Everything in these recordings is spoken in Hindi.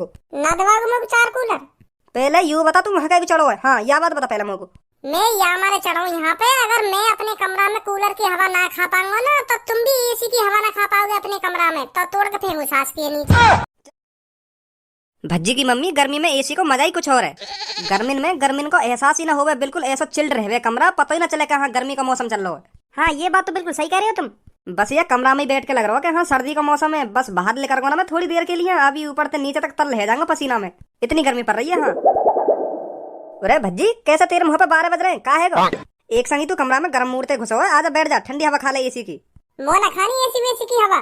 ना दबाओगे मेरे को चार कूलर। पहले यू बता तू वहाँ का भी चढ़ो है। हाँ यह बात बता पहले मेरे को। मैं यहाँ मारे चढ़ाऊँ यहाँ पे। अगर मैं अपने कमरा में कूलर की हवा ना खा पाऊंगा ना तो तुम भी एसी की हवा ना खा पाओगे अपने कमरा में, तो तोड़ के फेंकू सास के नीचे। भज्जी की मम्मी गर्मी में एसी को मजा ही कुछ और है। गर्मी को एहसास ही ना होवे, बिल्कुल ऐसा चिल्ड रहे कमरा, पता ही ना चले हाँ गर्मी का मौसम चल रहा है। हाँ ये बात तो बिल्कुल सही कह रहे हो तुम। बस ये कमरा में ही बैठ के लग रहा हो कि हाँ सर्दी का मौसम है, बस बाहर लेकर ना मैं थोड़ी देर के लिए अभी ऊपर से नीचे तक तर रह जाऊंगा पसीना में, इतनी गर्मी पड़ रही है। हाँ अरे भज्जी कैसा तेरे मुंह पे 12 बज रहे हैं, का है एक संगी तू कमरा में गर्म मूर्ते घुसो है, आजा बैठ जा ठंडी हवा खा ले एसी की। मोना खानी एसी वेसी की हवा।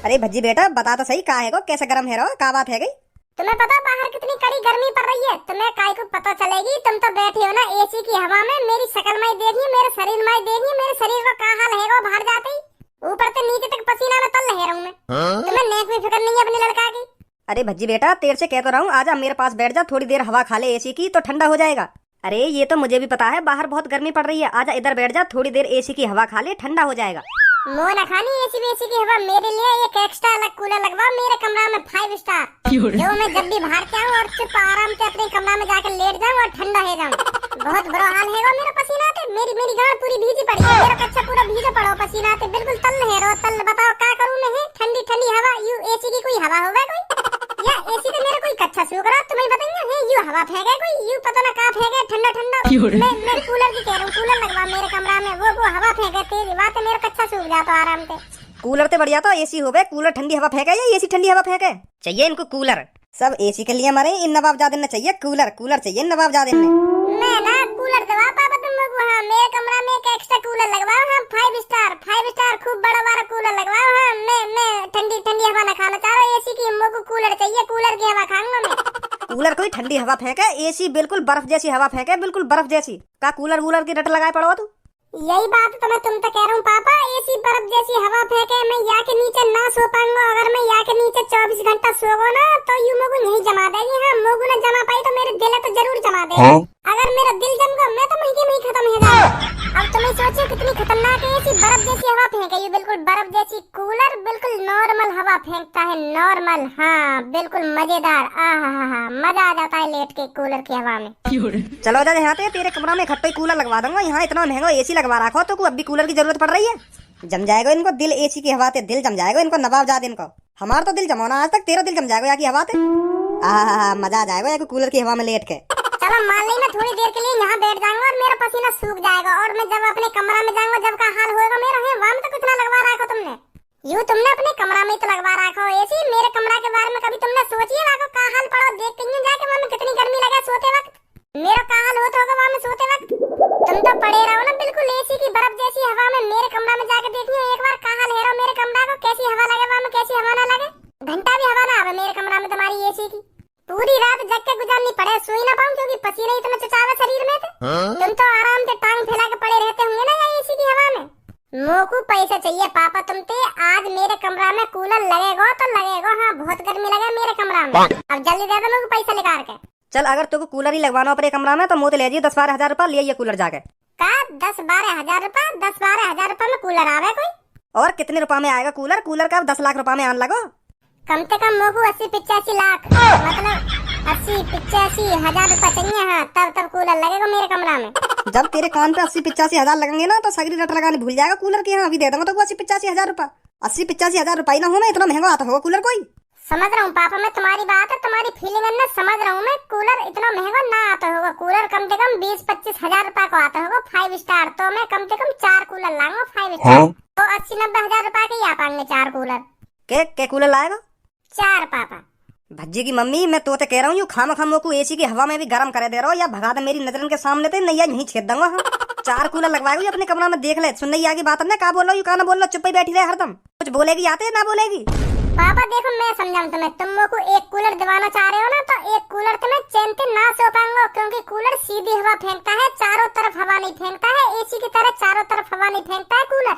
अरे भज्जी बेटा बता तो सही का है कैसे गर्म है रहो, का बात है गई? तुम्हें पता बाहर कितनी कड़ी गर्मी पड़ रही है? तुम्हें काय को पता चलेगी? तुम तो बैठे हो ना एसी की हवा में, मेरी शक्ल में देखिए, मेरे शरीर में देखिए, मेरे शरीर का क्या हाल है बाहर जाते ही, ऊपर से नीचे तक पसीना में तल रह रहा हूँ मैं। तुम्हें नेक में फिक्र नहीं है अपने लड़का की? अरे भज्जी बेटा तेरे से कह तो रहा हूँ आजा मेरे पास बैठ जा, थोड़ी देर हवा खा ले एसी की तो ठंडा हो जाएगा। अरे ये तो मुझे भी पता है बाहर बहुत गर्मी पड़ रही है, आजा इधर बैठ जा, थोड़ी देर एसी की हवा खा ले ठंडा हो जाएगा। मोना खानी एसी वेसी की हवा, मेरे लिए एक एक्स्ट्रा अलग कूलर लगवा मेरे कमरा में 5 स्टार, जो मैं जब भी बाहर के आऊँ और सिर्फ आराम से अपने कमरा में जाकर लेट जाऊँ और ठंडा हो जाऊँ। बहुत बुरा हाल है मेरा पसीना आते, मेरी गांड पूरी भीगी पड़ी है, मेरा कच्चा पूरा भीगा पड़ा पसीना आते, बिल्कुल तल है रो तल। बताओ क्या करूँ मैं? ठंडी ठंडी हवा, यू एसी की कोई हवा होगा कोई? या एसी तो मेरा कोई कच्चा सूख रहा, तुम्हें बताइए है यू हवा फेंके कोई, यू पता ना कहाँ फेंके ठंडा ठंडा। मैं कूलर की कह रहा हूँ, कूलर लगवा मेरे कमरा में, वो हवा फेंके तेरी बात है, मेरा कच्चा सूख जाता आराम से। कूलर से बढ़िया तो एसी हो गए, कूलर ठंडी हवा फेंके या एसी ठंडी हवा फेंके? चाहिए इनको कूलर, सब एसी के लिए मरे, इन नवाबजादे ने चाहिए कूलर, कूलर चाहिए नवाबजादे ने। मैं ना कूलर दबा पापा तुम लोग, हाँ मेरे कमरा में एक एक्स्ट्रा कूलर लगवाओ, हाँ 5 स्टार खूब बड़ा वाला कूलर लगवाओ। हाँ मैं ठंडी ठंडी हवा ना खाना चाह रहा, एसी की मुझको कूलर चाहिए, कूलर की हवा खाऊंगा मैं। कूलर कोई ठंडी हवा फेंके, एसी बिल्कुल बर्फ जैसी हवा फेंके, बिल्कुल बर्फ जैसी। का कूलर वूलर की रट लगाए पड़ो तू? यही बात तो मैं तुम तो कह रहा हूँ पापा, एसी बर्फ जैसी हवा फेंके, मैं यहाँ के नीचे ना सो पाऊंगा। अगर मैं यहाँ के नीचे 24 घंटा सोगो ना तो यू मोगू नहीं जमा देगी। हाँ मोगू ने जमा पाई तो मेरे दिल तो जरूर जमा देगी। अगर मेरा दिल जम गया मैं तो महीने में ही खत्म हो जाऊंगा। अब तुम्हें सोचो कितनी खतरनाक है एसी, बर्फ जैसी हवा फेंके, ये बिल्कुल बर्फ जैसी। कूलर बिल्कुल नॉर्मल हवा फेंकता है, नॉर्मल, हाँ बिल्कुल मजेदार। आहा मजा आ जाता है लेट के कूलर की हवा में। चलो जा यहाँ पे तेरे कमरा में इकट्ठा कूलर लगवा दूंगा, यहाँ इतना महंगा एसी लगवा रखो तो अब भी कूलर की जरूरत पड़ रही है। जम जाएगा इनको दिल एसी की हवा से, दिल जम जाएगा इनको नवाबजाद इनको। हमारा तो दिल जमाना आज तक, तेरा दिल जम जाएगा यहाँ की हवा से। मजा आ जाएगा यहाँ कूलर की हवा में लेट के। चलो मान ली मैं थोड़ी देर के लिए यहाँ बैठ जाऊंगा और मेरा पसीना सूख जाएगा, और मैं जब अपने कमरा में जाऊंगा जब का हाल होगा मेरा, है वहाँ में तो कितना लगवा रखा तुमने? यूँ तुमने अपने कमरा में तो लगवा रखा हो एसी, मेरे कमरा के बारे में कभी तुमने सोचिए रखो का हाल पड़ो, देख के जाके वहाँ में कितनी गर्मी लगे सोते वक्त, मेरा का हाल होता होगा वहाँ में सोते वक्त। तुम तो पड़े रहो ना बिल्कुल एसी की बर्फ जैसी हवा में, मेरे कमरा में जाके देखिए एक बार का हाल है मेरे कमरा को, कैसी हवा लगे वहाँ में, कैसी हवा ना लगे, घंटा भी हवा ना आवे मेरे कमरा में तुम्हारी एसी की। पूरी रात जग के गुजारनी पड़े, सोई ना पाऊं क्योंकि पसीने इतना चचावे शरीर में थे। तुम तो आराम से टांग फैला के पड़े रहते होंगे ना या एसी की हवा में। मोकू पैसा चाहिए पापा तुमसे, आज मेरे कमरा में कूलर लगेगा तो लगेगा। हाँ बहुत गर्मी लगे मेरे कमरा में, अब जल्दी दे दो मेरे को पैसा निकाल के। चल अगर तुमको कूलर ही लगवाना अपने कमरा में तो मोते ले जाइए 10-12 हजार रुपया ले आइए कूलर जाके। का 10-12 हजार रुपया? 10-12 हजार रुपया में कूलर आवे कोई? और कितने रुपए में आएगा कूलर? कूलर का 10 लाख रुपए में आन लगो। कम से कम मोकू 80-85 लाख, मतलब 80-85 हजार रुपया चाहिए। हाँ तब कूलर लगेगा मेरे कमरा में। जब तेरे कान पे 80-85 हजार लगेंगे ना तो सगरी रट लगाने भूल जाएगा कूलर की। हाँ अभी दे दूंगा तो 80-85 हजार रुपया। 80-85 हजार रुपये ना हो मैं इतना महंगा आता होगा कूलर कोई? समझ रहा हूँ पापा मैं तुम्हारी बात है, तुम्हारी फीलिंग है, समझ रहा हूँ मैं। कूलर इतना महंगा ना आता होगा, कूलर कम से कम 20-25 हजार रुपए को आता होगा 5 स्टार, तो मैं कम से कम 4 कूलर लाऊंगा 5 स्टार, तो 80-90 हजार रुपए के ही आ पाएंगे 4 कूलर। के कूलर लाएगा? 4 पापा। भज्जी की मम्मी मैं तो कह रहा हूँ खाम को एसी की हवा में भी गर्म करे दे रहा हो, या भगा दे मेरी नजर के सामने थे नैया यहीं छेद दूंगा। हाँ 4 कूलर लगवाएगी अपने कमरा में, देख ले। सुन नहीं आगे बात है, क्या बोल रहा हूँ क्या ना बोल रहा, चुप ही बैठी रहे हरदम, कुछ बोलेगी आते ना बोलेगी। पापा देखो मैं समझाऊं तुम्हें, तुम को एक कूलर दिवाना चाह रहे हो ना तो एक कूलर तुम्हें चैन से ना सो पाऊंगा, क्योंकि कूलर सीधी हवा फेंकता है, चारों तरफ हवा नहीं फेंकता है, एसी की तरह चारों तरफ हवा नहीं फेंकता है कूलर।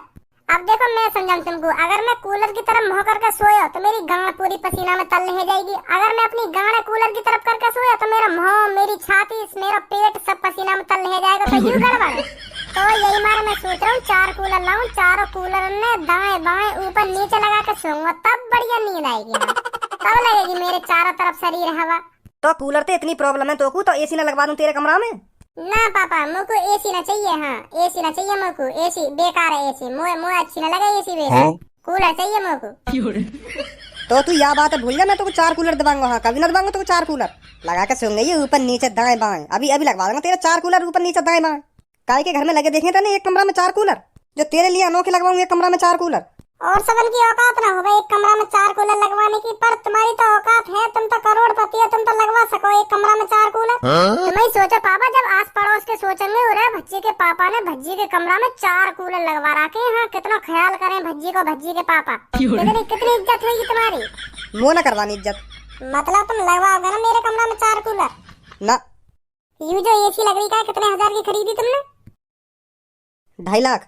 अब देखो मैं समझाऊं तुमको, अगर मैं कूलर की तरफ मुंह करके सोया तो मेरी गांड पूरी पसीना में तल रह जाएगी, अगर मैं अपनी गांड कूलर की तरफ करके सोया तो मेरा मुंह, मेरी छाती, मेरा पेट सब पसीना में तल रह जाएगा, तो यूं गड़बड़। तो यही मारे मैं सोच रहा हूँ 4 कूलर लाऊं, चारों कूलर में दाएं बाएं ऊपर नीचे लगा के सोऊंगा, तब बढ़िया नींद आएगी। तब लगेगी मेरे चारों तरफ शरीर हवा। तो कूलर ते इतनी प्रॉब्लम है तो एसी ना लगवा दूं तेरे कमरा में? ना पापा मुझको एसी ना चाहिए। हाँ एसी ना चाहिए मुझको, एसी बेकार है, एसी मुझे अच्छी ना लगे एसी बेकार। कूलर चाहिए मुझको। तो तू यह बात भूल जा, मैं तो 4 कूलर दबाऊंगा। हाँ कभी ना दबाऊंगा तो 4 कूलर लगा के सोंगे, ये ऊपर नीचे दाएं बाएं। अभी अभी लगवा दूंगा तेरे 4 कूलर ऊपर नीचे दाएं बाएं। काय के घर में लगे देखे थे ना एक कमरा में 4 कूलर, जो तेरे लिए अनोखे लगवाऊंगा एक कमरा में 4 कूलर। और सबन की औकात ना होगा एक कमरा में 4 कूलर लगवाने की, पर तुम्हारी तो औकात है, तुम तो करोड़पति हो, तुम तो लगवा सको एक कमरा में 4 कूलर। तुम ही सोचो पापा, जब आस पड़ोस के सोचेंगे अरे भज्जी के पापा ने भज्जी के कमरा में 4 कूलर लगवा रखे हैं, हाँ कितना ख्याल करें भज्जी को, भज्जी के पापा। कितनी इज्जत होगी तुम्हारी। मुँह ना करवानी इज्जत। मतलब तुम लगवाओगे ना मेरे कमरा में 4 कूलर ना। यू जो एसी लग रही है कितने हजार की खरीदी तुमने? 2.5 लाख।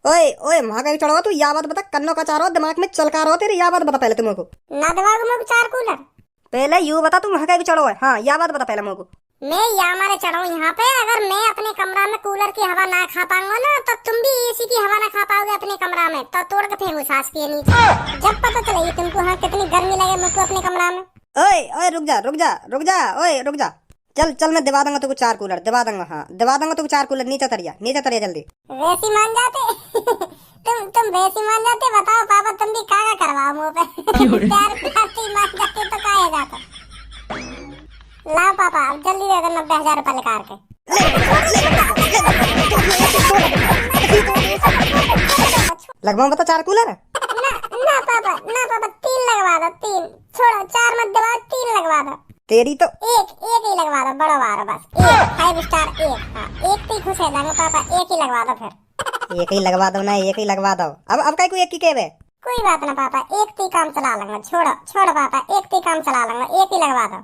ओए ओए वहां कहीं चढ़ो तू, या बात बता, कन्नो का चारो दिमाग में चलका रहो तेरे, या बात बता पहले तुमको। ना दबाओगे मुझे 4 कूलर? पहले यू बता तू वहां कहीं चढ़ो है। हाँ या बात बता पहले मुझको। मैं यहाँ मारे चढ़ाऊँ यहाँ पे, अगर मैं अपने कमरा में कूलर की हवा ना खा पाऊंगा ना, तो तुम भी एसी की हवा ना खा पाओगे अपने कमरा में, तो तोड़ के फेंकू सांस के नीचे, जब पता चलेगी तुमको हाँ कितनी गर्मी लगे मुझको अपने कमरा में। ओए ओए रुक जा रुक जा रुक जा, ओए रुक जा। चल चल मैं दबा दूंगा तुमको 4 कूलर, दबा दूंगा। हाँ दबा दूंगा तुमको 4 कूलर। नीचे तरिया जल्दी। वैसी मान जाते तुम वैसी मान जाते, बताओ पापा तुम भी क्या करवाओ मुँह पे। प्यार प्यार मान जाते तो क्या जाता। लाओ पापा अब जल्दी दे दो 90,000 रुपए निकाल के। लगवाऊं बता 4 कूलर? ना पापा 3 लगवा दो, 3 छोड़ो, 4 मत दबाओ, 3 लगवा दो। तेरी तो एक ही लगवा दो, बड़ो वारो बस, एक 5 स्टार एक। हाँ एक ही खुश है जाएंगे पापा, एक ही लगवा दो फिर। एक ही लगवा दो ना, एक ही लगवा दो। अब काय को एक की केवे? कोई बात ना पापा, एक ही काम चला लूंगा, छोड़ो पापा, एक ही काम चला लूंगा, एक ही लगवा दो।